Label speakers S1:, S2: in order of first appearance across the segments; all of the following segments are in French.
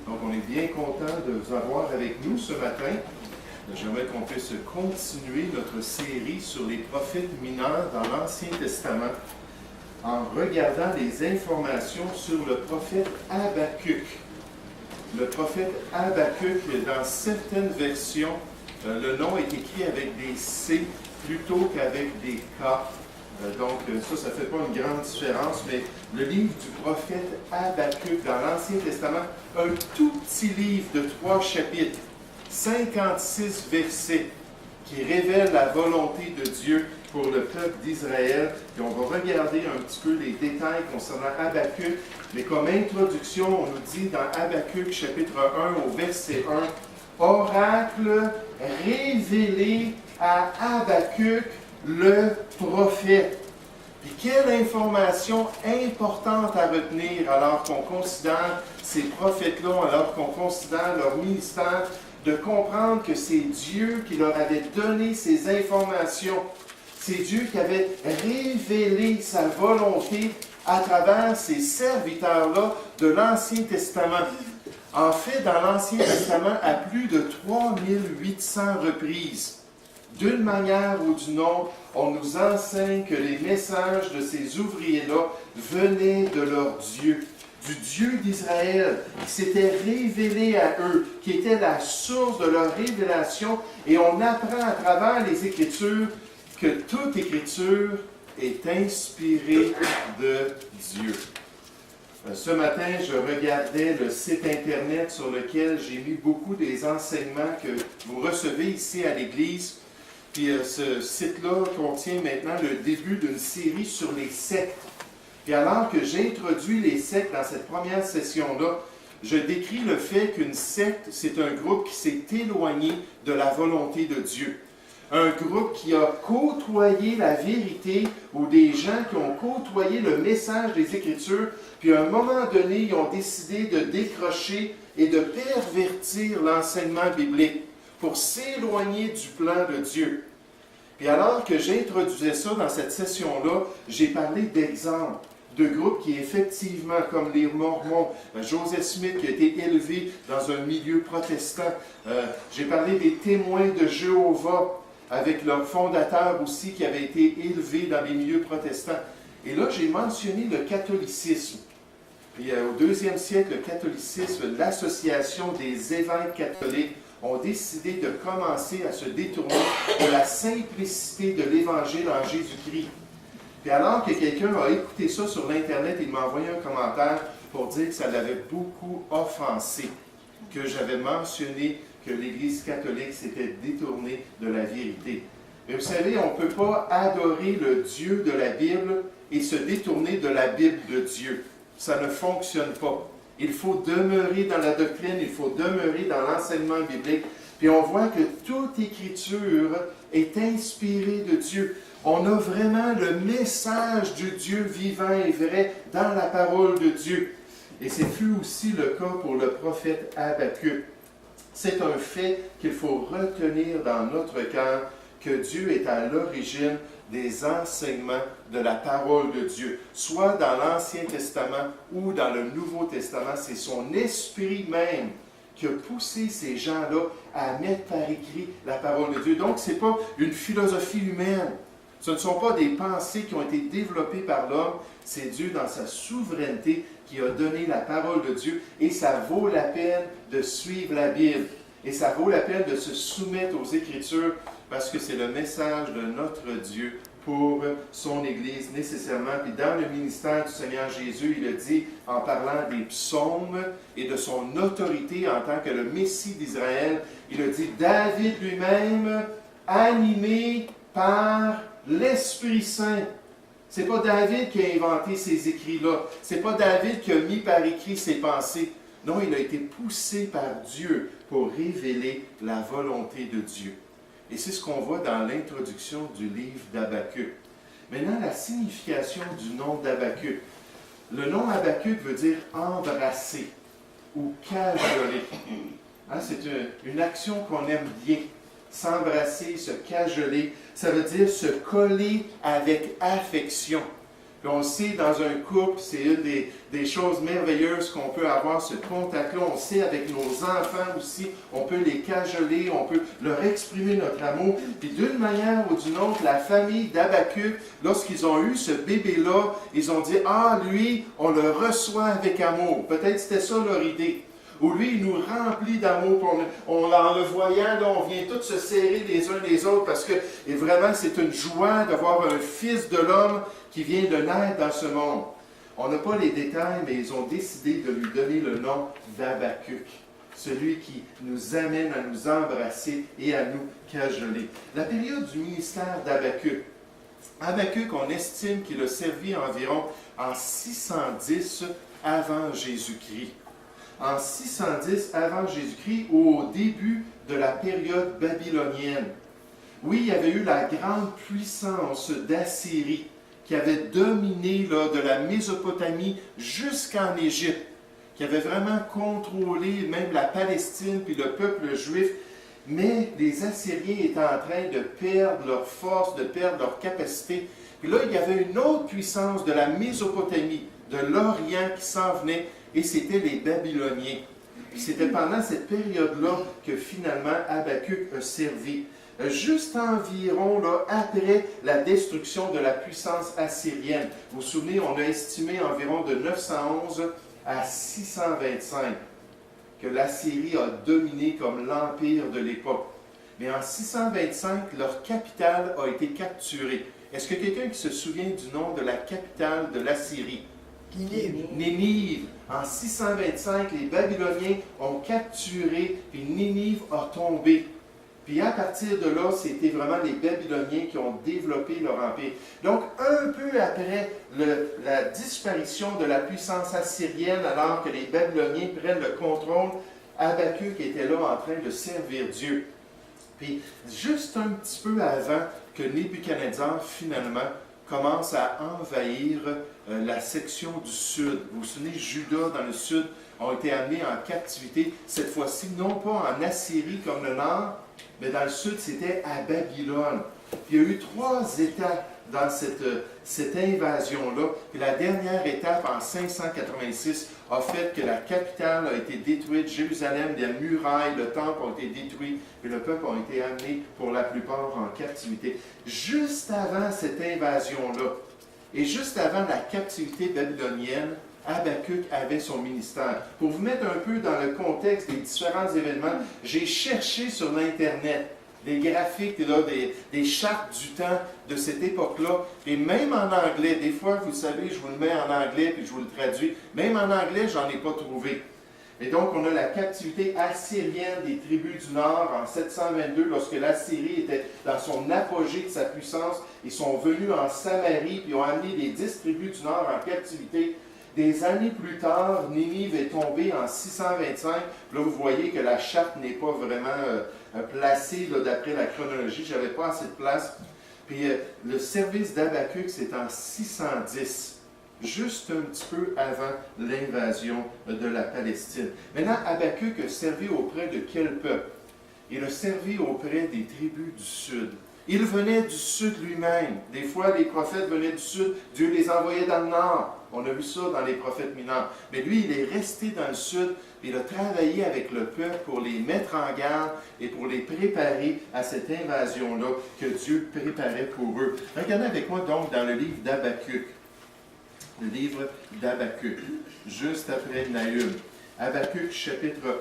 S1: Donc, on est bien content de vous avoir avec nous ce matin. J'aimerais qu'on puisse continuer notre série sur les prophètes mineurs dans l'Ancien Testament en regardant les informations sur le prophète Habakkuk. Le prophète Habakkuk, dans certaines versions, le nom est écrit avec des C plutôt qu'avec des K. Donc, ça ne fait pas une grande différence, mais le livre du prophète Habakkuk dans l'Ancien Testament, un tout petit livre de 3 chapitres, 56 versets, qui révèlent la volonté de Dieu pour le peuple d'Israël. Et on va regarder un petit peu les détails concernant Habakkuk, mais comme introduction, on nous dit dans Habakkuk, chapitre 1, au verset 1, « Oracle révélé à Habakkuk, le prophète. » Puis quelle information importante à retenir alors qu'on considère ces prophètes-là, alors qu'on considère leur ministère, de comprendre que c'est Dieu qui leur avait donné ces informations. C'est Dieu qui avait révélé sa volonté à travers ces serviteurs-là de l'Ancien Testament. En fait, dans l'Ancien Testament, à plus de 3800 reprises, d'une manière ou d'une autre, on nous enseigne que les messages de ces ouvriers-là venaient de leur Dieu, du Dieu d'Israël, qui s'était révélé à eux, qui était la source de leur révélation. Et on apprend à travers les Écritures que toute Écriture est inspirée de Dieu. Ce matin, je regardais le site Internet sur lequel j'ai mis beaucoup des enseignements que vous recevez ici à l'Église. Puis ce site-là contient maintenant le début d'une série sur les sectes. Puis alors que j'introduis les sectes dans cette première session-là, je décris le fait qu'une secte, c'est un groupe qui s'est éloigné de la volonté de Dieu. Un groupe qui a côtoyé la vérité ou des gens qui ont côtoyé le message des Écritures, puis à un moment donné, ils ont décidé de décrocher et de pervertir l'enseignement biblique pour s'éloigner du plan de Dieu. Puis alors que j'introduisais ça dans cette session-là, j'ai parlé d'exemples de groupes qui effectivement, comme les Mormons, Joseph Smith qui a été élevé dans un milieu protestant, j'ai parlé des témoins de Jéhovah, avec leur fondateur aussi qui avait été élevé dans les milieux protestants. Et là, j'ai mentionné le catholicisme. Puis au 2e siècle, le catholicisme, l'association des évêques catholiques ont décidé de commencer à se détourner de la simplicité de l'Évangile en Jésus-Christ. Puis alors que quelqu'un a écouté ça sur l'Internet, il m'a envoyé un commentaire pour dire que ça l'avait beaucoup offensé, que j'avais mentionné que l'Église catholique s'était détournée de la vérité. Mais vous savez, on ne peut pas adorer le Dieu de la Bible et se détourner de la Bible de Dieu. Ça ne fonctionne pas. Il faut demeurer dans la doctrine, il faut demeurer dans l'enseignement biblique. Puis on voit que toute Écriture est inspirée de Dieu. On a vraiment le message du Dieu vivant et vrai dans la parole de Dieu. Et ce fut aussi le cas pour le prophète Habakkuk. C'est un fait qu'il faut retenir dans notre cœur, que Dieu est à l'origine des enseignements de la parole de Dieu, soit dans l'Ancien Testament ou dans le Nouveau Testament. C'est son esprit même qui a poussé ces gens-là à mettre par écrit la parole de Dieu. Donc, ce n'est pas une philosophie humaine. Ce ne sont pas des pensées qui ont été développées par l'homme. C'est Dieu, dans sa souveraineté, qui a donné la parole de Dieu. Et ça vaut la peine de suivre la Bible. Et ça vaut la peine de se soumettre aux Écritures parce que c'est le message de notre Dieu pour son Église nécessairement. Puis dans le ministère du Seigneur Jésus, il a dit, en parlant des psaumes et de son autorité en tant que le Messie d'Israël, il a dit, David lui-même, animé par l'Esprit Saint. C'est pas David qui a inventé ces écrits-là. C'est pas David qui a mis par écrit ses pensées. Non, il a été poussé par Dieu pour révéler la volonté de Dieu. Et c'est ce qu'on voit dans l'introduction du livre d'Habakkuk. Maintenant, la signification du nom d'Habakkuk. Le nom Habakkuk veut dire embrasser ou cajoler. Hein, c'est une action qu'on aime bien. S'embrasser, se cajoler, ça veut dire se coller avec affection. Puis on sait, dans un couple, c'est une des choses merveilleuses qu'on peut avoir, ce contact-là. On sait avec nos enfants aussi, on peut les cajoler, on peut leur exprimer notre amour. Puis d'une manière ou d'une autre, la famille d'Habacuc, lorsqu'ils ont eu ce bébé-là, ils ont dit, ah, lui, on le reçoit avec amour. Peut-être c'était ça leur idée. Où lui, il nous remplit d'amour. En le voyant, là, on vient tous se serrer les uns les autres parce que et vraiment, c'est une joie d'avoir un fils de l'homme qui vient de naître dans ce monde. On n'a pas les détails, mais ils ont décidé de lui donner le nom d'Habacuc, celui qui nous amène à nous embrasser et à nous cajoler. La période du ministère d'Habacuc. Habacuc, on estime qu'il a servi environ en 610 avant Jésus-Christ. En 610 avant Jésus-Christ, au début de la période babylonienne. Oui, il y avait eu la grande puissance d'Assyrie qui avait dominé là, de la Mésopotamie jusqu'en Égypte, qui avait vraiment contrôlé même la Palestine puis le peuple juif. Mais les Assyriens étaient en train de perdre leur force, de perdre leur capacité. Puis là, il y avait une autre puissance de la Mésopotamie, de l'Orient qui s'en venait, et c'était les Babyloniens. C'était pendant cette période-là que finalement Habacuc a servi. Juste environ là, après la destruction de la puissance assyrienne. Vous vous souvenez, on a estimé environ de 911 à 625 que l'Assyrie a dominé comme l'empire de l'époque. Mais en 625, leur capitale a été capturée. Est-ce que quelqu'un qui se souvient du nom de la capitale de l'Assyrie? Ninive. En 625, les Babyloniens ont capturé, puis Ninive a tombé. Puis à partir de là, c'était vraiment les Babyloniens qui ont développé leur empire. Donc, un peu après la disparition de la puissance assyrienne, alors que les Babyloniens prennent le contrôle, Habacuc était là en train de servir Dieu. Puis, juste un petit peu avant que Nebuchadnezzar, finalement, commence à envahir la section du sud. Vous vous souvenez, Juda, dans le sud, ont été amenés en captivité, cette fois-ci, non pas en Assyrie comme le nord, mais dans le sud, c'était à Babylone. Puis il y a eu 3 étapes dans cette invasion-là. Puis la dernière étape, en 586, a fait que la capitale a été détruite, Jérusalem, les murailles, le temple ont été détruits, et le peuple a été amené pour la plupart en captivité. Juste avant cette invasion-là, et juste avant la captivité babylonienne, Habacuc avait son ministère. Pour vous mettre un peu dans le contexte des différents événements, j'ai cherché sur l'Internet des graphiques, là, des chartes du temps de cette époque-là, et même en anglais, des fois, vous savez, je vous le mets en anglais, puis je vous le traduis, même en anglais, j'en ai pas trouvé. Et donc, on a la captivité assyrienne des tribus du Nord en 722, lorsque l'Assyrie était dans son apogée de sa puissance. Ils sont venus en Samarie, puis ont amené les 10 tribus du Nord en captivité. Des années plus tard, Ninive est tombée en 625. Là, vous voyez que la charte n'est pas vraiment placée d'après la chronologie. Je n'avais pas assez de place. Puis le service d'Habacuc, c'est en 610, juste un petit peu avant l'invasion de la Palestine. Maintenant, Habacuc a servi auprès de quel peuple? Il a servi auprès des tribus du sud. Il venait du sud lui-même. Des fois, les prophètes venaient du sud. Dieu les envoyait dans le nord. On a vu ça dans les prophètes mineurs. Mais lui, il est resté dans le sud. Il a travaillé avec le peuple pour les mettre en garde et pour les préparer à cette invasion-là que Dieu préparait pour eux. Regardez avec moi donc dans le livre d'Habacuc. Le livre d'Habacuc, juste après Nahum. Habacuc, chapitre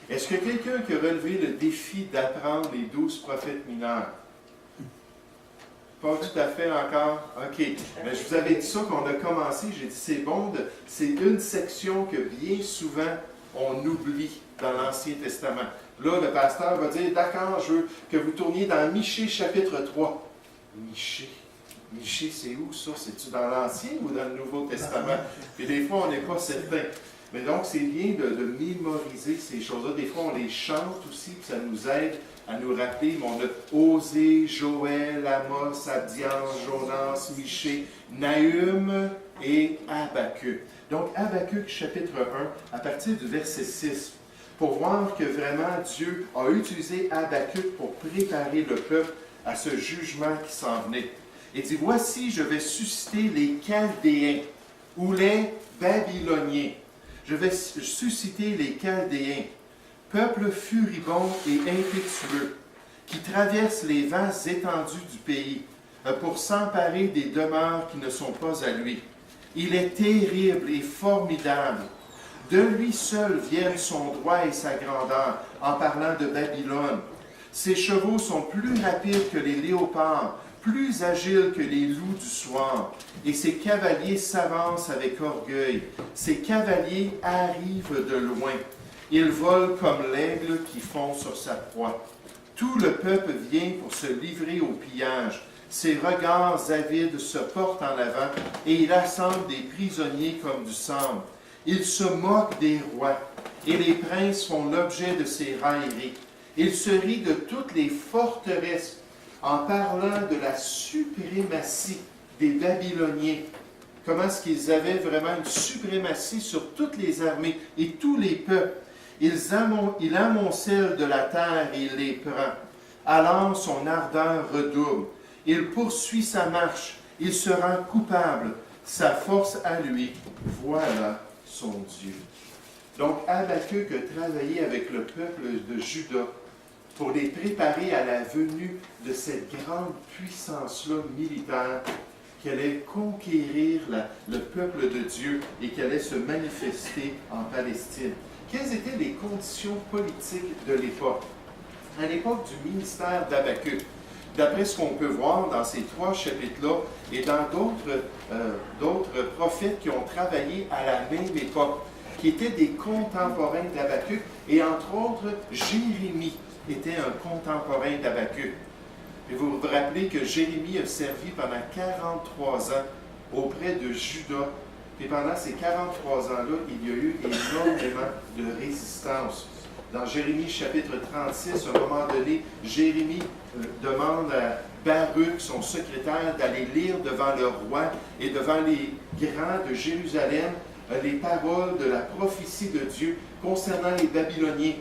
S1: 1. Est-ce que quelqu'un qui a relevé le défi d'apprendre les 12 prophètes mineurs? Pas tout à fait encore? OK. Mais je vous avais dit ça qu'on a commencé. J'ai dit, c'est bon, c'est une section que bien souvent on oublie dans l'Ancien Testament. Là, le pasteur va dire, d'accord, je veux que vous tourniez dans Michée, chapitre 3. Michée. Michée, c'est où ça? C'est-tu dans l'Ancien ou dans le Nouveau Testament? Et des fois, on n'est pas certain. Mais donc, c'est bien de mémoriser ces choses-là. Des fois, on les chante aussi, puis ça nous aide à nous rappeler. Mais on a Osée, Joël, Amos, Abdias, Jonas, Michée, Nahum et Habacuc. Donc, Habacuc, chapitre 1, à partir du verset 6, pour voir que vraiment Dieu a utilisé Habacuc pour préparer le peuple à ce jugement qui s'en venait. Il dit, voici, je vais susciter les Chaldéens ou les Babyloniens. Je vais susciter les Chaldéens, peuple furibond et impétueux, qui traverse les vastes étendues du pays pour s'emparer des demeures qui ne sont pas à lui. Il est terrible et formidable. De lui seul viennent son droit et sa grandeur, en parlant de Babylone. Ses chevaux sont plus rapides que les léopards, plus agiles que les loups du soir, et ses cavaliers s'avancent avec orgueil. Ses cavaliers arrivent de loin. Ils volent comme l'aigle qui fond sur sa proie. Tout le peuple vient pour se livrer au pillage. Ses regards avides se portent en avant, et il assemble des prisonniers comme du sable. Il se moque des rois, et les princes font l'objet de ses railleries. Il se rit de toutes les forteresses, en parlant de la suprématie des Babyloniens. Comment est-ce qu'ils avaient vraiment une suprématie sur toutes les armées et tous les peuples. Il amoncelle de la terre et il les prend. Alors son ardeur redouble. Il poursuit sa marche. Il se rend coupable. Sa force à lui. Voilà son Dieu. Donc Habakkuk a travaillé avec le peuple de Juda pour les préparer à la venue de cette grande puissance-là militaire qui allait conquérir le peuple de Dieu et qui allait se manifester en Palestine. Quelles étaient les conditions politiques de l'époque? À l'époque du ministère d'Habakkuk, d'après ce qu'on peut voir dans ces 3 chapitres-là et dans d'autres prophètes qui ont travaillé à la même époque, qui étaient des contemporains d'Habakkuk, et entre autres, Jérémie était un contemporain d'Habakkuk. Et vous vous rappelez que Jérémie a servi pendant 43 ans auprès de Juda. Et pendant ces 43 ans-là, il y a eu énormément de résistance. Dans Jérémie chapitre 36, à un moment donné, Jérémie demande à Baruch, son secrétaire, d'aller lire devant le roi et devant les grands de Jérusalem les paroles de la prophétie de Dieu concernant les Babyloniens.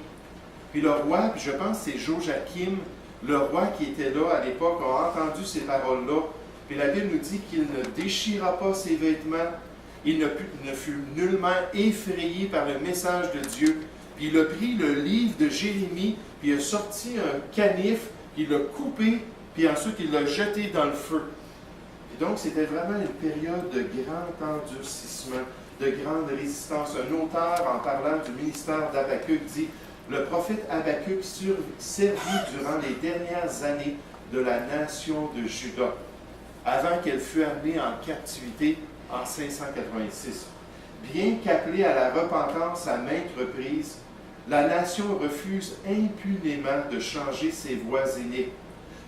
S1: Puis le roi, puis je pense que c'est Joachim, le roi qui était là à l'époque, a entendu ces paroles-là. Puis la Bible nous dit qu'il ne déchira pas ses vêtements, il ne fut nullement effrayé par le message de Dieu. Puis il a pris le livre de Jérémie, puis il a sorti un canif, puis il l'a coupé, puis ensuite il l'a jeté dans le feu. Et donc c'était vraiment une période de grand endurcissement, de grande résistance. Un auteur, en parlant du ministère d'Habakkuk, dit « Le prophète Habakkuk servit durant les dernières années de la nation de Juda, avant qu'elle fût amenée en captivité en 586. Bien qu'appelée à la repentance à maintes reprises, la nation refuse impunément de changer ses voies iniques.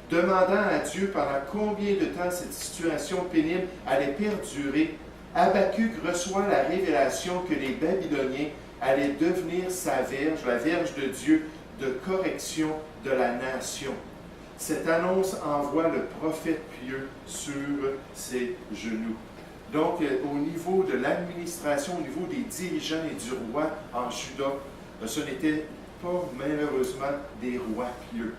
S1: Demandant à Dieu pendant combien de temps cette situation pénible allait perdurer, Habakkuk reçoit la révélation que les Babyloniens allaient devenir sa verge, la verge de Dieu, de correction de la nation. Cette annonce envoie le prophète pieux sur ses genoux. Donc, au niveau de l'administration, au niveau des dirigeants et du roi en Juda, ce n'était pas malheureusement des rois pieux.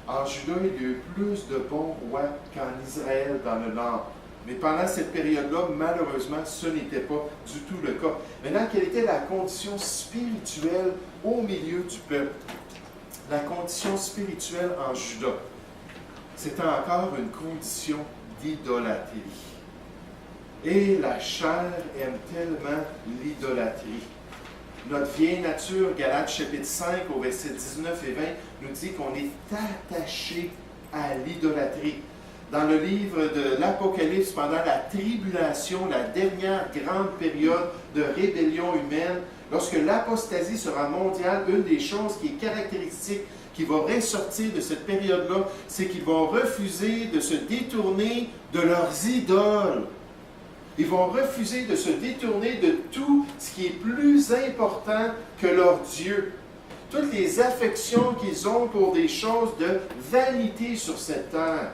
S1: En Juda, il y a eu plus de bons rois qu'en Israël dans le nord. Mais pendant cette période-là, malheureusement, ce n'était pas du tout le cas. Maintenant, quelle était la condition spirituelle au milieu du peuple? La condition spirituelle en Juda, c'était encore une condition d'idolâtrie. Et la chair aime tellement l'idolâtrie. Notre vieille nature, Galates chapitre 5, au verset 19 et 20, nous dit qu'on est attaché à l'idolâtrie. Dans le livre de l'Apocalypse, pendant la tribulation, la dernière grande période de rébellion humaine, lorsque l'apostasie sera mondiale, une des choses qui est caractéristique, qui va ressortir de cette période-là, c'est qu'ils vont refuser de se détourner de leurs idoles. Ils vont refuser de se détourner de tout ce qui est plus important que leur Dieu. Toutes les affections qu'ils ont pour des choses de vanité sur cette terre.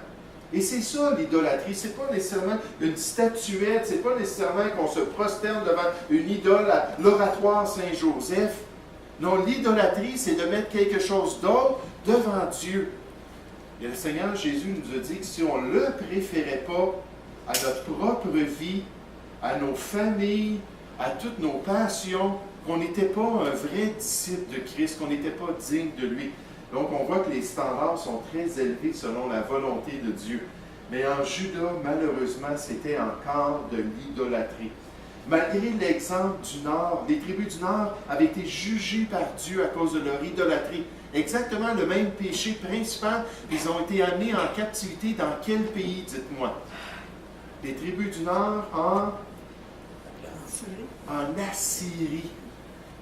S1: Et c'est ça l'idolâtrie. Ce n'est pas nécessairement une statuette, ce n'est pas nécessairement qu'on se prosterne devant une idole à l'oratoire Saint-Joseph. Non, l'idolâtrie, c'est de mettre quelque chose d'autre devant Dieu. Et le Seigneur Jésus nous a dit que si on ne le préférait pas à notre propre vie, à nos familles, à toutes nos passions, qu'on n'était pas un vrai disciple de Christ, qu'on n'était pas digne de lui. Donc on voit que les standards sont très élevés selon la volonté de Dieu. Mais en Juda, malheureusement, c'était encore de l'idolâtrie. Malgré l'exemple du Nord, les tribus du Nord avaient été jugées par Dieu à cause de leur idolâtrie. Exactement le même péché principal. Ils ont été amenés en captivité dans quel pays, dites-moi? Les tribus du Nord en Assyrie.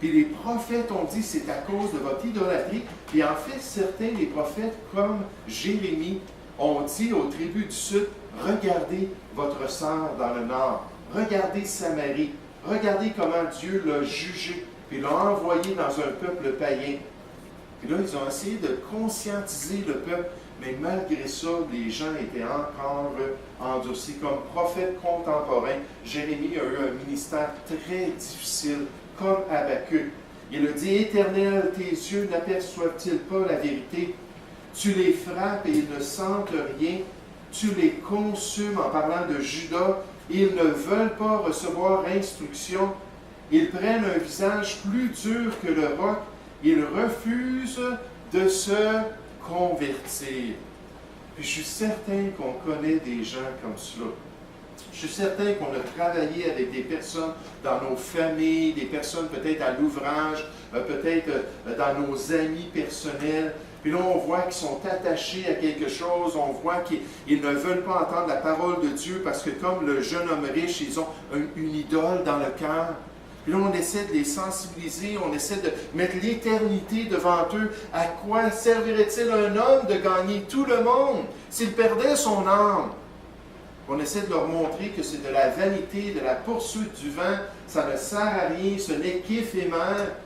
S1: Puis les prophètes ont dit c'est à cause de votre idolâtrie. Puis en fait, certains des prophètes, comme Jérémie, ont dit aux tribus du Sud, regardez votre sœur dans le Nord. Regardez Samarie. Regardez comment Dieu l'a jugé. Puis l'a envoyé dans un peuple païen. Puis là, ils ont essayé de conscientiser le peuple. Mais malgré ça, les gens étaient encore endurcis. Comme prophète contemporain, Jérémie a eu un ministère très difficile, comme Habakkuk. Il a dit, « Éternel, tes yeux n'aperçoivent-ils pas la vérité? Tu les frappes et ils ne sentent rien. Tu les consumes en parlant de Juda. Ils ne veulent pas recevoir instruction. Ils prennent un visage plus dur que le roc. Ils refusent de se convertir. » Puis je suis certain qu'on connaît des gens comme cela. Je suis certain qu'on a travaillé avec des personnes dans nos familles, des personnes peut-être à l'ouvrage, peut-être dans nos amis personnels. Puis là, on voit qu'ils sont attachés à quelque chose, on voit qu'ils ne veulent pas entendre la parole de Dieu parce que comme le jeune homme riche, ils ont une idole dans le cœur. Puis là, on essaie de les sensibiliser, on essaie de mettre l'éternité devant eux. À quoi servirait-il un homme de gagner tout le monde s'il perdait son âme? On essaie de leur montrer que c'est de la vanité, de la poursuite du vent, ça ne sert à rien, ce n'est qu'éphémère.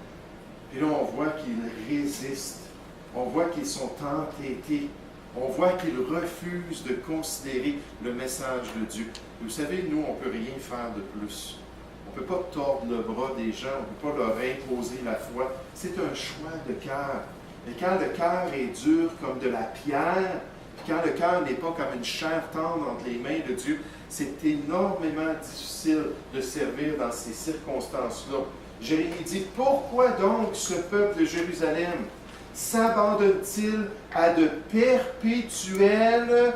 S1: Puis là, on voit qu'ils résistent, on voit qu'ils sont entêtés, on voit qu'ils refusent de considérer le message de Dieu. Et vous savez, nous, on ne peut rien faire de plus. On ne peut pas tordre le bras des gens, on ne peut pas leur imposer la foi. C'est un choix de cœur. Et quand le cœur est dur comme de la pierre, puis quand le cœur n'est pas comme une chair tendre entre les mains de Dieu, c'est énormément difficile de servir dans ces circonstances-là. Jérémie dit, « Pourquoi donc ce peuple de Jérusalem s'abandonne-t-il à de perpétuels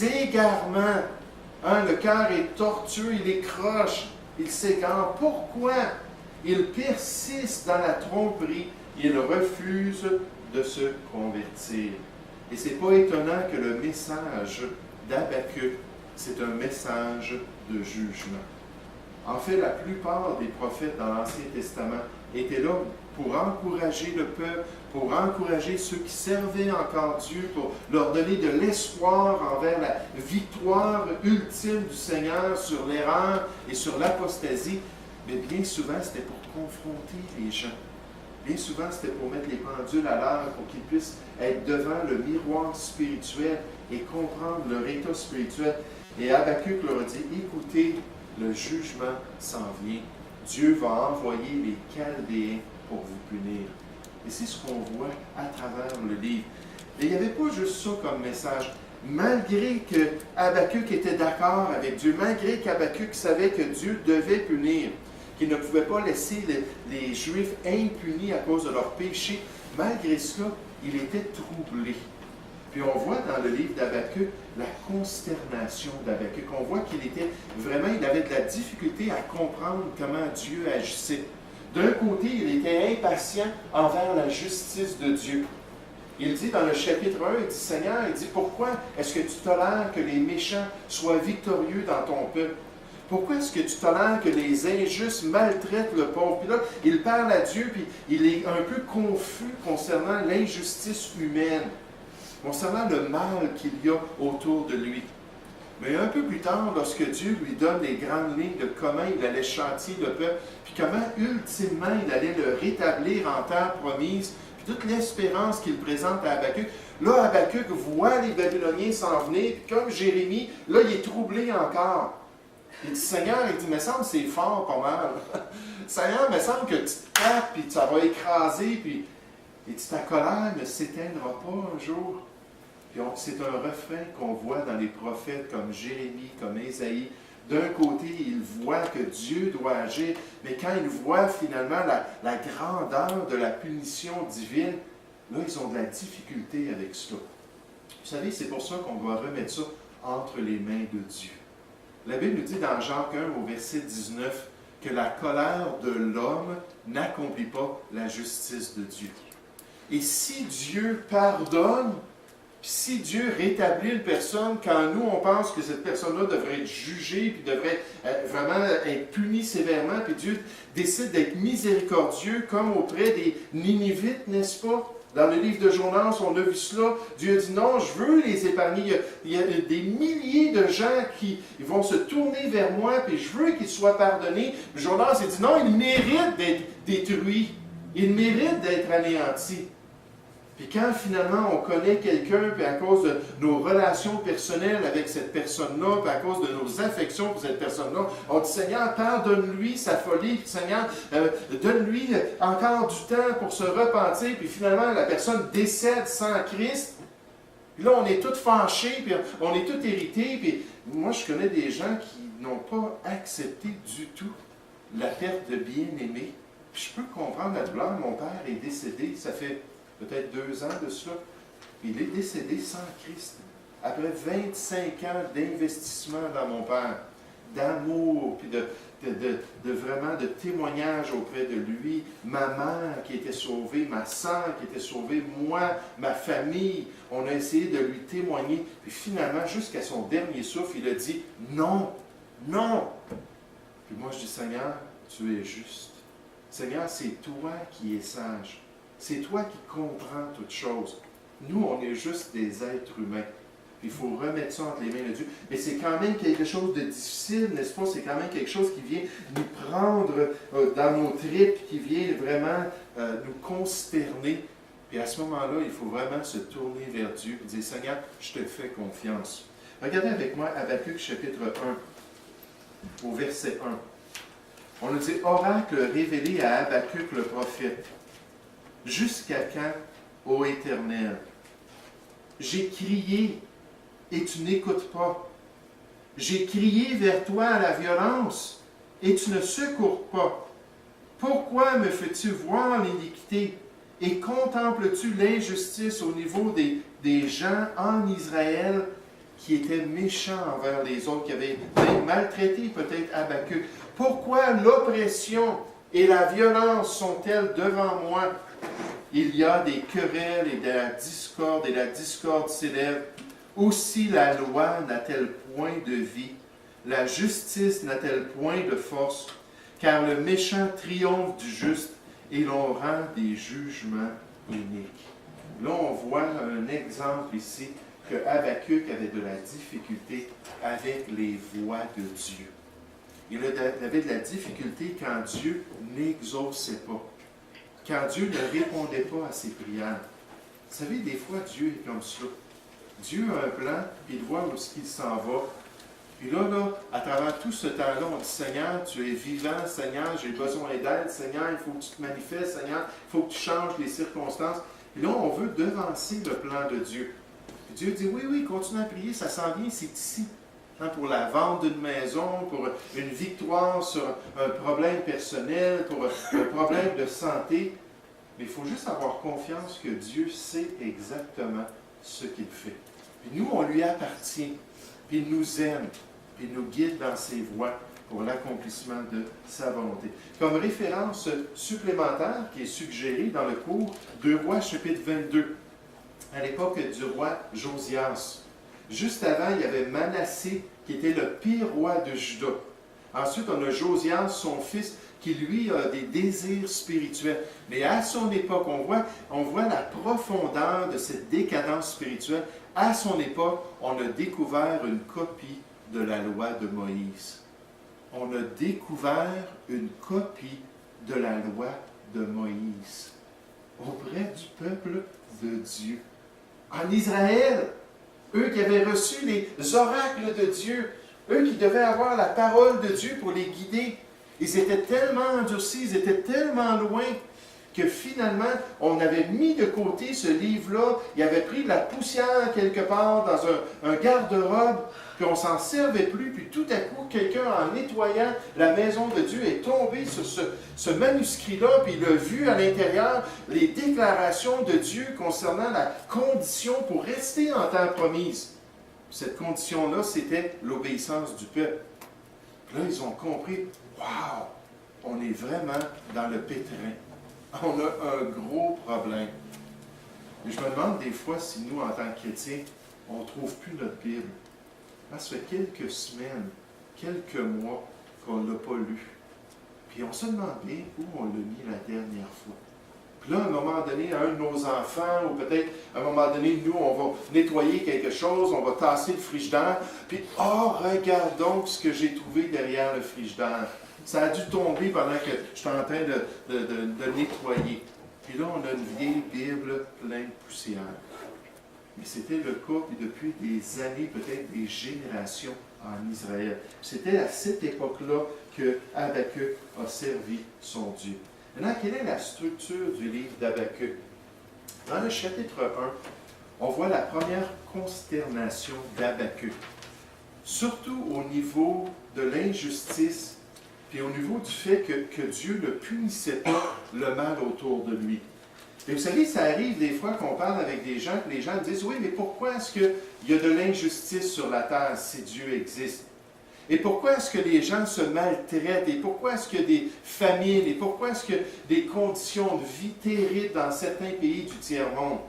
S1: égarements? » Le cœur est tortueux, il est croche. Il s'égare. Pourquoi? Il persiste dans la tromperie. Il refuse de se convertir. Et ce n'est pas étonnant que le message d'Habakkuk, c'est un message de jugement. En fait, la plupart des prophètes dans l'Ancien Testament étaient là pour encourager le peuple, pour encourager ceux qui servaient encore Dieu, pour leur donner de l'espoir envers la victoire ultime du Seigneur sur l'erreur et sur l'apostasie. Mais bien souvent, c'était pour confronter les gens. Bien souvent, c'était pour mettre les pendules à l'heure, pour qu'ils puissent être devant le miroir spirituel et comprendre leur état spirituel. Et Habakkuk leur a dit, écoutez, le jugement s'en vient. Dieu va envoyer les Chaldéens pour vous punir. Et c'est ce qu'on voit à travers le livre. Et il n'y avait pas juste ça comme message. Malgré que Habakkuk était d'accord avec Dieu, malgré qu'Habakkuk savait que Dieu devait punir, qu'il ne pouvait pas laisser les Juifs impunis à cause de leurs péchés, malgré cela, il était troublé. Puis on voit dans le livre d'Habakkuk la consternation d'Habakkuk. On voit qu'il était vraiment, il avait de la difficulté à comprendre comment Dieu agissait. D'un côté, il était impatient envers la justice de Dieu. Il dit dans le chapitre 1, il dit, Seigneur, il dit, pourquoi est-ce que tu tolères que les méchants soient victorieux dans ton peuple? Pourquoi est-ce que tu tolères que les injustes maltraitent le pauvre? Puis là, il parle à Dieu, puis il est un peu confus concernant l'injustice humaine, concernant le mal qu'il y a autour de lui. Mais un peu plus tard, lorsque Dieu lui donne les grandes lignes de comment il allait châtier le peuple, puis comment ultimement il allait le rétablir en terre promise, puis toute l'espérance qu'il présente à Habakkuk, là, Habakkuk voit les Babyloniens s'en venir, puis comme Jérémie, là, il est troublé encore. Il dit, Seigneur, il dit, il me semble que c'est fort pas mal. Seigneur, il me semble que tu te tapes, puis ça va écraser, puis il dit, ta colère ne s'éteindra pas un jour. Puis c'est un refrain qu'on voit dans les prophètes comme Jérémie, comme Ésaïe. D'un côté, ils voient que Dieu doit agir, mais quand ils voient finalement la grandeur de la punition divine, là, ils ont de la difficulté avec cela. Vous savez, c'est pour ça qu'on doit remettre ça entre les mains de Dieu. La Bible nous dit dans Jacques 1 au verset 19 que la colère de l'homme n'accomplit pas la justice de Dieu. Et si Dieu pardonne, puis si Dieu rétablit une personne, quand nous, on pense que cette personne-là devrait être jugée, puis devrait vraiment être punie sévèrement, puis Dieu décide d'être miséricordieux, comme auprès des Ninivites, n'est-ce pas? Dans le livre de Jonas, on a vu cela. Dieu dit non, je veux les épargner. Il y a des milliers de gens qui vont se tourner vers moi, puis je veux qu'ils soient pardonnés. Jonas a dit non, ils méritent d'être détruits. Ils méritent d'être anéantis. Puis quand finalement on connaît quelqu'un, puis à cause de nos relations personnelles avec cette personne-là, puis à cause de nos affections pour cette personne-là, on dit Seigneur, pardonne-lui sa folie, puis Seigneur, donne-lui encore du temps pour se repentir, puis finalement la personne décède sans Christ. Puis là on est tous fâchés, puis on est tous irrités, puis moi je connais des gens qui n'ont pas accepté du tout la perte de bien-aimé. Puis je peux comprendre la douleur, mon père est décédé, ça fait peut-être 2 ans de cela. Il est décédé sans Christ. Après 25 ans d'investissement dans mon père, d'amour, puis de vraiment de témoignage auprès de lui, ma mère qui était sauvée, ma soeur qui était sauvée, moi, ma famille, on a essayé de lui témoigner, puis finalement, jusqu'à son dernier souffle, il a dit « Non, non ». Puis moi, je dis « Seigneur, tu es juste. Seigneur, c'est toi qui es sage. C'est toi qui comprends toutes choses. Nous, on est juste des êtres humains. Il faut remettre ça entre les mains de Dieu. Mais c'est quand même quelque chose de difficile, n'est-ce pas? C'est quand même quelque chose qui vient nous prendre dans nos tripes, qui vient vraiment nous consterner. Puis à ce moment-là, il faut vraiment se tourner vers Dieu et dire, Seigneur, je te fais confiance. Regardez avec moi Habakkuk chapitre 1, au verset 1. On nous dit, oracle révélé à Habakkuk le prophète. Jusqu'à quand, ô Éternel? J'ai crié et tu n'écoutes pas. J'ai crié vers toi à la violence et tu ne secours pas. Pourquoi me fais-tu voir l'iniquité et contemples-tu l'injustice au niveau des gens en Israël qui étaient méchants envers les autres, qui avaient maltraité peut-être Habakkuk? Pourquoi l'oppression et la violence sont-elles devant moi? Il y a des querelles et la discorde s'élève. Aussi la loi n'a-t-elle point de vie, la justice n'a-t-elle point de force, car le méchant triomphe du juste et l'on rend des jugements iniques. Là, on voit un exemple ici que Habakkuk avait de la difficulté avec les voies de Dieu. Il avait de la difficulté quand Dieu n'exauçait pas. Quand Dieu ne répondait pas à ses prières. Vous savez, des fois, Dieu est comme ça. Dieu a un plan, puis il voit où est-ce qu'il s'en va. Puis là, à travers tout ce temps-là, on dit, Seigneur, tu es vivant, Seigneur, j'ai besoin d'aide, Seigneur, il faut que tu te manifestes, Seigneur, il faut que tu changes les circonstances. Puis là, on veut devancer le plan de Dieu. Puis Dieu dit, oui, continue à prier, ça s'en vient, c'est ici. Pour la vente d'une maison, pour une victoire sur un problème personnel, pour un problème de santé. Mais il faut juste avoir confiance que Dieu sait exactement ce qu'il fait. Puis nous, on lui appartient, puis il nous aime, puis il nous guide dans ses voies pour l'accomplissement de sa volonté. Comme référence supplémentaire qui est suggérée dans le cours, 2 Rois chapitre 22, à l'époque du roi Josias. Juste avant, il y avait Manassé, qui était le pire roi de Juda. Ensuite, on a Josias, son fils, qui lui a des désirs spirituels. Mais à son époque, on voit la profondeur de cette décadence spirituelle. À son époque, on a découvert une copie de la loi de Moïse. On a découvert une copie de la loi de Moïse auprès du peuple de Dieu. En Israël, eux qui avaient reçu les oracles de Dieu, eux qui devaient avoir la parole de Dieu pour les guider, ils étaient tellement endurcis, ils étaient tellement loin que finalement, on avait mis de côté ce livre-là, il avait pris de la poussière quelque part dans un garde-robe, puis on ne s'en servait plus, puis tout à coup, quelqu'un, en nettoyant la maison de Dieu, est tombé sur ce manuscrit-là, puis il a vu à l'intérieur les déclarations de Dieu concernant la condition pour rester en terre promise. Cette condition-là, c'était l'obéissance du peuple. Puis là, ils ont compris, waouh, on est vraiment dans le pétrin. On a un gros problème. Et je me demande des fois si nous, en tant que chrétiens, on ne trouve plus notre Bible. Ça fait quelques semaines, quelques mois qu'on ne l'a pas lu. Puis on se demandait où on l'a mis la dernière fois. Puis là, à un moment donné, un de nos enfants, ou peut-être à un moment donné, nous, on va nettoyer quelque chose, on va tasser le frigidaire, puis « Oh, regarde donc ce que j'ai trouvé derrière le frigidaire. » Ça a dû tomber pendant que je suis en train de nettoyer. Puis là, on a une vieille Bible pleine de poussière. Mais c'était le cas depuis des années, peut-être des générations en Israël. C'était à cette époque-là que Habakkuk a servi son Dieu. Maintenant, quelle est la structure du livre d'Habakkuk? Dans le chapitre 1, on voit la première consternation d'Habakkuk, surtout au niveau de l'injustice, puis au niveau du fait que Dieu ne punissait pas le mal autour de lui. Et vous savez, ça arrive des fois qu'on parle avec des gens, que les gens disent, oui, mais pourquoi est-ce qu'il y a de l'injustice sur la terre si Dieu existe? Et pourquoi est-ce que les gens se maltraitent? Et pourquoi est-ce qu'il y a des famines? Et pourquoi est-ce qu'il y a des conditions de vie terribles dans certains pays du tiers-monde?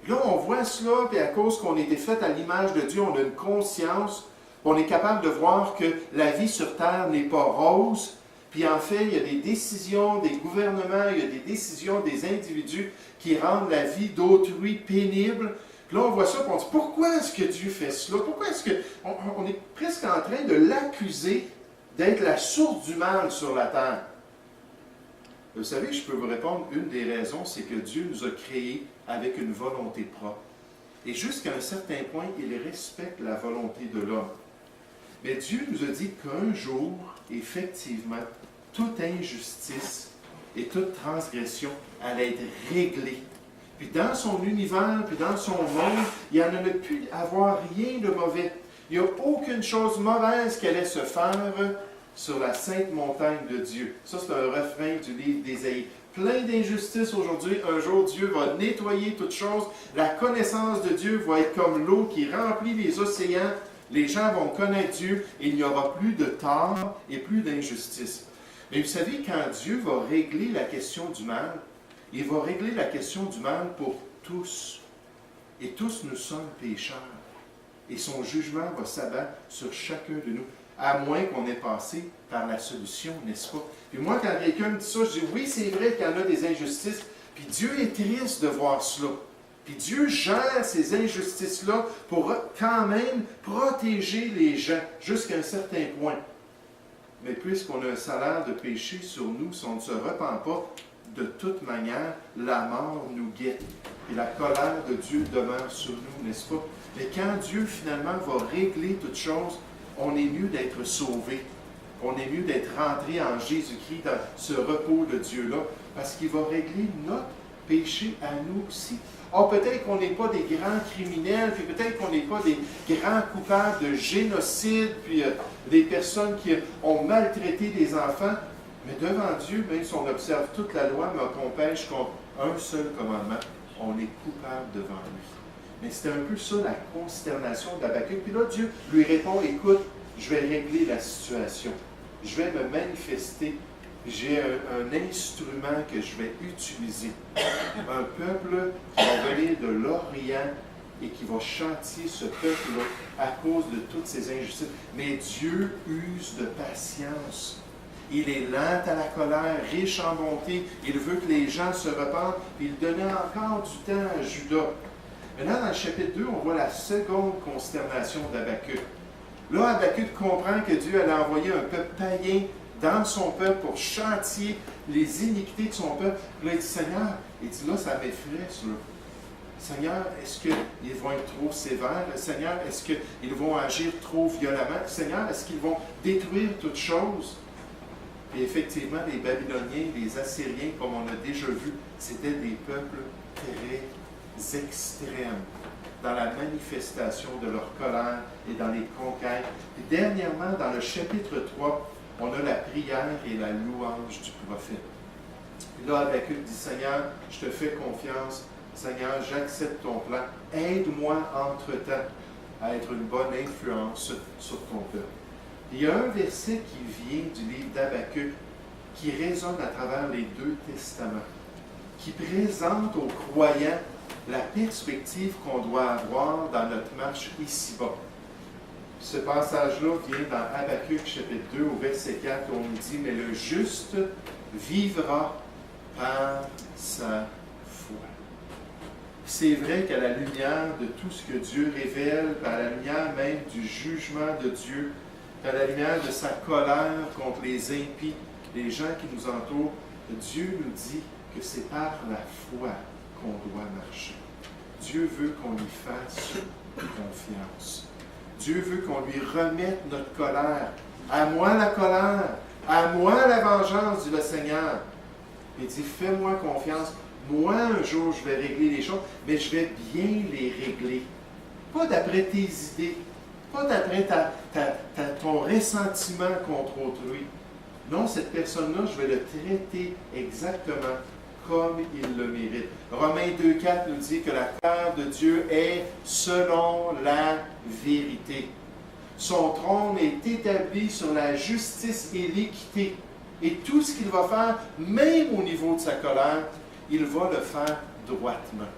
S1: Là, on voit cela, puis à cause qu'on a été fait à l'image de Dieu, on a une conscience, on est capable de voir que la vie sur terre n'est pas rose. Puis en fait, il y a des décisions des gouvernements, il y a des décisions des individus qui rendent la vie d'autrui pénible. Puis là, on voit ça, puis on dit, pourquoi est-ce que Dieu fait cela? Pourquoi est-ce qu'on est presque en train de l'accuser d'être la source du mal sur la terre? Vous savez, je peux vous répondre, une des raisons, c'est que Dieu nous a créés avec une volonté propre. Et jusqu'à un certain point, il respecte la volonté de l'homme. Mais Dieu nous a dit qu'un jour, effectivement, toute injustice et toute transgression allait être réglée. Puis dans son univers, puis dans son monde, il n'y en a plus à avoir rien de mauvais. Il n'y a aucune chose mauvaise qui allait se faire sur la sainte montagne de Dieu. Ça, c'est un refrain du livre d'Ésaïe. Plein d'injustices aujourd'hui. Un jour, Dieu va nettoyer toutes choses. La connaissance de Dieu va être comme l'eau qui remplit les océans. Les gens vont connaître Dieu et il n'y aura plus de tort et plus d'injustice. Mais vous savez, quand Dieu va régler la question du mal, il va régler la question du mal pour tous. Et tous nous sommes pécheurs. Et son jugement va s'abattre sur chacun de nous, à moins qu'on ait passé par la solution, n'est-ce pas? Puis moi, quand quelqu'un me dit ça, je dis oui, c'est vrai qu'il y en a des injustices, puis Dieu est triste de voir cela. Puis Dieu gère ces injustices-là pour quand même protéger les gens jusqu'à un certain point. Mais puisqu'on a un salaire de péché sur nous, si on ne se repent pas, de toute manière, la mort nous guette. Et la colère de Dieu demeure sur nous, n'est-ce pas? Mais quand Dieu finalement va régler toutes choses, on est mieux d'être sauvé. On est mieux d'être rentré en Jésus-Christ dans ce repos de Dieu-là, parce qu'il va régler notre péché à nous aussi. Or, peut-être qu'on n'est pas des grands criminels, puis peut-être qu'on n'est pas des grands coupables de génocide, puis des personnes qui ont maltraité des enfants, mais devant Dieu, même si on observe toute la loi, mais qu'on pêche contre un seul commandement, on est coupable devant lui. Mais c'était un peu ça la consternation d'Habakkuk. Puis là, Dieu lui répond, écoute, je vais régler la situation. Je vais me manifester. J'ai un instrument que je vais utiliser. Un peuple qui va venir de l'Orient et qui va châtier ce peuple-là à cause de toutes ces injustices. Mais Dieu use de patience. Il est lent à la colère, riche en bonté. Il veut que les gens se repentent. Il donnait encore du temps à Judas. Maintenant, dans le chapitre 2, on voit la seconde consternation d'Habakkuk. Là, Habakkuk comprend que Dieu allait envoyer un peuple païen dans son peuple pour châtier les iniquités de son peuple. Puis là, il dit, Seigneur, il dit là, ça m'effraie, cela. Seigneur, est-ce qu'ils vont être trop sévères? Seigneur, est-ce qu'ils vont agir trop violemment? Seigneur, est-ce qu'ils vont détruire toutes choses? Et effectivement, les Babyloniens, les Assyriens, comme on a déjà vu, c'était des peuples très extrêmes dans la manifestation de leur colère et dans les conquêtes. Et dernièrement, dans le chapitre 3, on a la prière et la louange du prophète. Et là, Habacuc dit, Seigneur, je te fais confiance. Seigneur, j'accepte ton plan. Aide-moi entre-temps à être une bonne influence sur ton peuple. Il y a un verset qui vient du livre d'Habacuc qui résonne à travers les deux testaments, qui présente aux croyants la perspective qu'on doit avoir dans notre marche ici-bas. Ce passage-là vient dans Habacuc, chapitre 2, au verset 4, où on nous dit « Mais le juste vivra par sa foi. » C'est vrai qu'à la lumière de tout ce que Dieu révèle, à la lumière même du jugement de Dieu, à la lumière de sa colère contre les impies, les gens qui nous entourent, Dieu nous dit que c'est par la foi qu'on doit marcher. Dieu veut qu'on lui fasse confiance. Dieu veut qu'on lui remette notre colère. À moi la colère, à moi la vengeance, dit le Seigneur. Il dit, fais-moi confiance. Moi, un jour, je vais régler les choses, mais je vais bien les régler. Pas d'après tes idées, pas d'après ton ressentiment contre autrui. Non, cette personne-là, je vais le traiter exactement comme il le mérite. Romains 2,4 nous dit que la colère de Dieu est selon la vérité. Son trône est établi sur la justice et l'équité. Et tout ce qu'il va faire, même au niveau de sa colère, il va le faire droitement.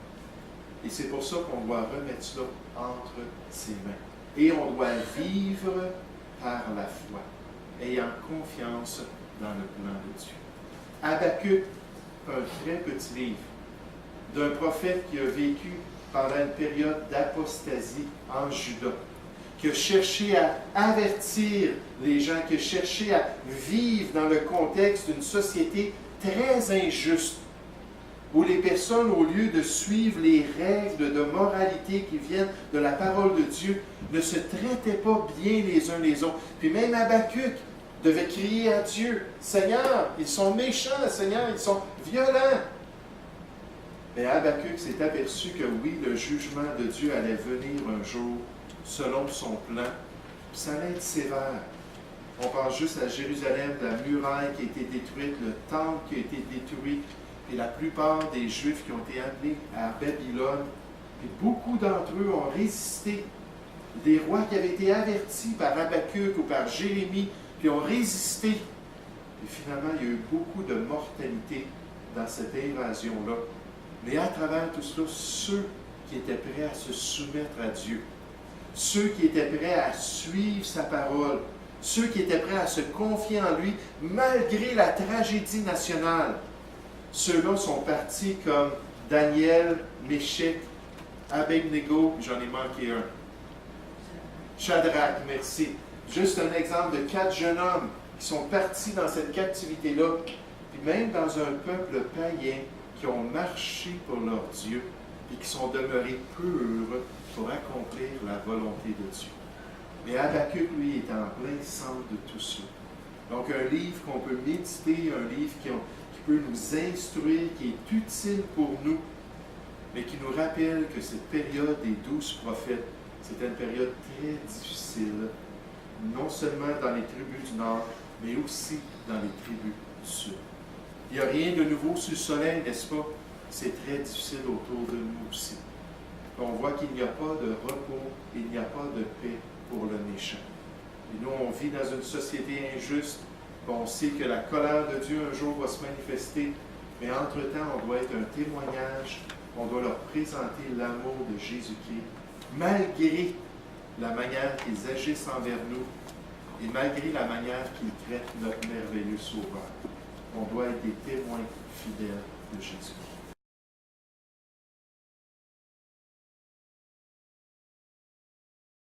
S1: Et c'est pour ça qu'on doit remettre cela entre ses mains. Et on doit vivre par la foi, ayant confiance dans le plan de Dieu. Habacuc, un très petit livre d'un prophète qui a vécu pendant une période d'apostasie en Juda, qui a cherché à avertir les gens, qui a cherché à vivre dans le contexte d'une société très injuste, où les personnes, au lieu de suivre les règles de moralité qui viennent de la parole de Dieu, ne se traitaient pas bien les uns les autres. Puis même Habacuc devait crier à Dieu, « Seigneur, ils sont méchants, Seigneur, ils sont violents. » Mais Habacuc s'est aperçu que oui, le jugement de Dieu allait venir un jour selon son plan, puis ça allait être sévère. On pense juste à Jérusalem, la muraille qui a été détruite, le temple qui a été détruit, et la plupart des Juifs qui ont été amenés à Babylone, et beaucoup d'entre eux ont résisté. Des rois qui avaient été avertis par Habacuc ou par Jérémie, puis ont résisté. Et finalement, il y a eu beaucoup de mortalité dans cette invasion-là. Mais à travers tout cela, ceux qui étaient prêts à se soumettre à Dieu, ceux qui étaient prêts à suivre sa parole, ceux qui étaient prêts à se confier en lui, malgré la tragédie nationale, ceux-là sont partis comme Daniel, Méshec, Abednego, j'en ai manqué un. Shadrach, merci. Juste un exemple de 4 jeunes hommes qui sont partis dans cette captivité-là, puis même dans un peuple païen qui ont marché pour leur Dieu et qui sont demeurés purs pour accomplir la volonté de Dieu. Mais Habacuc, lui, est en plein centre de tout ça. Donc un livre qu'on peut méditer, un livre qui peut nous instruire, qui est utile pour nous, mais qui nous rappelle que cette période des 12 prophètes, c'était une période très difficile, non seulement dans les tribus du Nord, mais aussi dans les tribus du Sud. Il n'y a rien de nouveau sous le soleil, n'est-ce pas? C'est très difficile autour de nous aussi. On voit qu'il n'y a pas de repos, il n'y a pas de paix pour le méchant. Et nous, on vit dans une société injuste, on sait que la colère de Dieu un jour va se manifester, mais entre-temps, on doit être un témoignage, on doit leur présenter l'amour de Jésus-Christ, malgré la manière qu'ils agissent envers nous et malgré la manière qu'ils traitent notre merveilleux Sauveur. On doit être des témoins fidèles de Jésus.